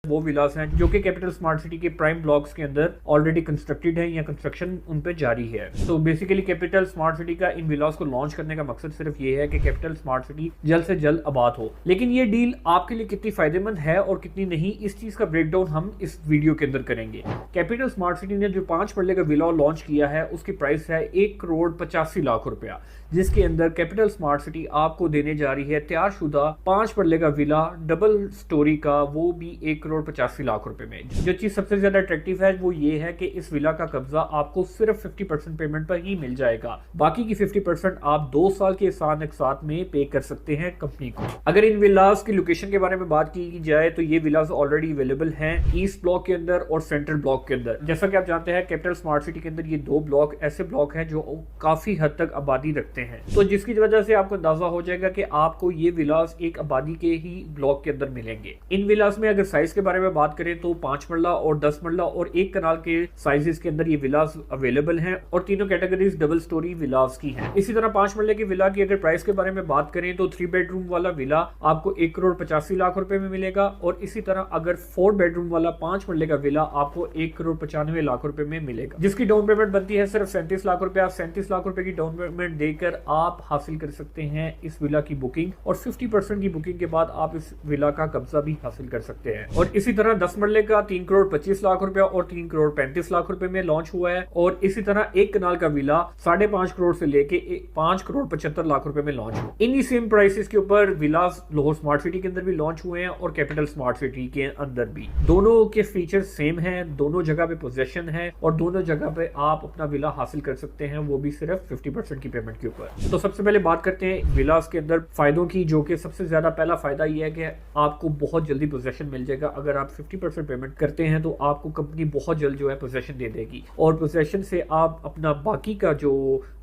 वो विलास हैं जो कि कैपिटल स्मार्ट सिटी के प्राइम ब्लॉक्स के अंदर ऑलरेडी कंस्ट्रक्टेड है या कंस्ट्रक्शन उन पे जारी है। तो बेसिकली कैपिटल स्मार्ट सिटी का इन विलास को लॉन्च करने का मकसद सिर्फ ये है कि कैपिटल स्मार्ट सिटी जल्द से जल्द आबाद हो। लेकिन ये डील आपके लिए कितनी फायदेमंद है और कितनी नहीं, इस चीज का ब्रेकडाउन हम इस वीडियो के अंदर करेंगे। कैपिटल स्मार्ट सिटी ने जो 5 मरले का विला लॉन्च किया है उसकी प्राइस है 1,85,00,000 रुपया, जिसके अंदर कैपिटल स्मार्ट सिटी आपको देने जा रही है तैयारशुदा 5 मरले का विला डबल स्टोरी का, वो भी 1,85,00,000 रुपए में। जो चीज सबसे ज्यादा अट्रैक्टिव है वो ये है कि इस विला का कब्जा आपको सिर्फ 50% पेमेंट पर ही मिल जाएगा, बाकी की 50% आप 2 साल के साथ में पे कर सकते हैं कंपनी को। अगर इन विलास की लोकेशन के बारे में बात की जाए तो ये विलास ऑलरेडी अवेलेबल हैं ईस्ट ब्लॉक के अंदर और सेंट्रल ब्लॉक के अंदर। जैसा कि आप जानते हैं कैपिटल स्मार्ट सिटी के अंदर ये 2 ब्लॉक ऐसे ब्लॉक हैं जो काफी हद तक आबादी रखते हैं, तो जिसकी वजह से आपको अंदाजा हो जाएगा कि आपको ये विलास एक आबादी के ही ब्लॉक के अंदर मिलेंगे। इन विलास में अगर साइज के बारे में बात करें तो 5 मरला और 10 मरला और 1 कनाल के साइजेस के अंदर ये विलास अवेलेबल हैं और तीनों कैटेगरीज डबल स्टोरी विलास की हैं। इसी तरह 5 मरले की विला की अगर प्राइस के बारे में बात करें तो 3 बेडरूम वाला विला आपको 1,85,00,000 रुपए में मिलेगा और इसी तरह अगर 4 बेडरूम वाला 5 मरले का विला आपको 1,95,00,000 रुपए में मिलेगा, जिसकी डाउन पेमेंट बनती है सिर्फ 37 लाख रुपए। 37 लाख रुपए की डाउन पेमेंट देकर आप हासिल कर सकते हैं इस विला की बुकिंग और 50% की बुकिंग के बाद आप इस विला का कब्जा भी हासिल कर सकते हैं। और इसी तरह 10 मरले का 3,25,00,000 रुपए और 3,35,00,000 रुपए में लॉन्च हुआ है और इसी तरह 1 कनाल का विला 5.5 करोड़ से लेके 5,75,00,000 रुपए में लॉन्च हुआ। इन्हीं सेम प्राइसेस के ऊपर विलास लाहौर स्मार्ट सिटी के अंदर भी लॉन्च हुए हैं और कैपिटल स्मार्ट सिटी के अंदर भी। दोनों के फीचर्स सेम हैं, दोनों जगह पे पोजीशन है और दोनों जगह पे आप अपना विला हासिल कर सकते हैं, वो भी सिर्फ 50% की पेमेंट के ऊपर। तो सबसे पहले बात करते हैं विलास के अंदर फायदों की, जो कि सबसे ज्यादा पहला फायदा ये है कि आपको बहुत जल्दी पोजीशन मिल जाएगा। अगर आप 50% पेमेंट करते हैं तो आपको कंपनी बहुत जल्द जो है पोजीशन दे देगी और पोजीशन से आप अपना बाकी का जो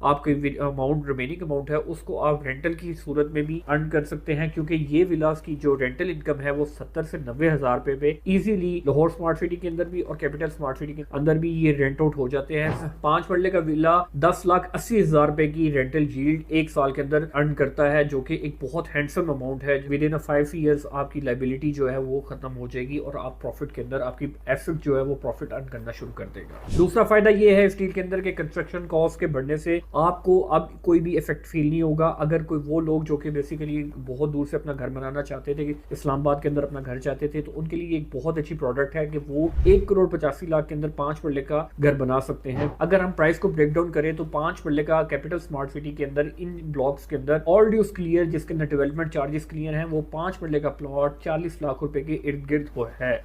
आपके अमाउंट रिमेनिंग अमाउंट है उसको आप रेंटल की सूरत में भी अर्न कर सकते हैं, क्योंकि ये विलास की जो रेंटल इनकम है वो 70 से 90 हजार रुपए पे इजीली लाहौर स्मार्ट सिटी के अंदर भी और कैपिटल स्मार्ट सिटी के अंदर भी ये रेंट आउट हो जाते हैं। 5 मरले का विला 10,80,000 रुपए की रेंटल यील्ड 1 साल के अंदर अर्न करता है, जो कि एक बहुत हैंडसम अमाउंट है। विद इन 5 ईयर्स आपकी लायबिलिटी जो है वो खत्म हो जाएगी और आप प्रॉफिट के अंदर आपकी एसेट जो है वो प्रॉफिट अर्न करना शुरू कर देगा। दूसरा फायदा ये है स्टील के अंदर के कंस्ट्रक्शन कॉस्ट के बढ़ने से आपको अब कोई भी इफेक्ट फील नहीं होगा। अगर कोई वो लोग जो कि बेसिकली बहुत दूर से अपना घर बनाना चाहते थे, इस्लामाबाद के अंदर अपना घर चाहते थे, तो उनके लिए एक बहुत अच्छी प्रोडक्ट है कि वो 1,85,00,000 के अंदर 5 मरले का घर बना सकते हैं। अगर हम प्राइस को ब्रेक डाउन करें तो 5 मरले का कैपिटल स्मार्ट सिटी के अंदर इन ब्लॉक्स के अंदर ऑल ड्यूज क्लियर, जिसके अंदर डेवलपमेंट चार्जेस क्लियर हैं, वो 5 मरले का प्लॉट 40 लाख रुपए के इर्द गिर्द है।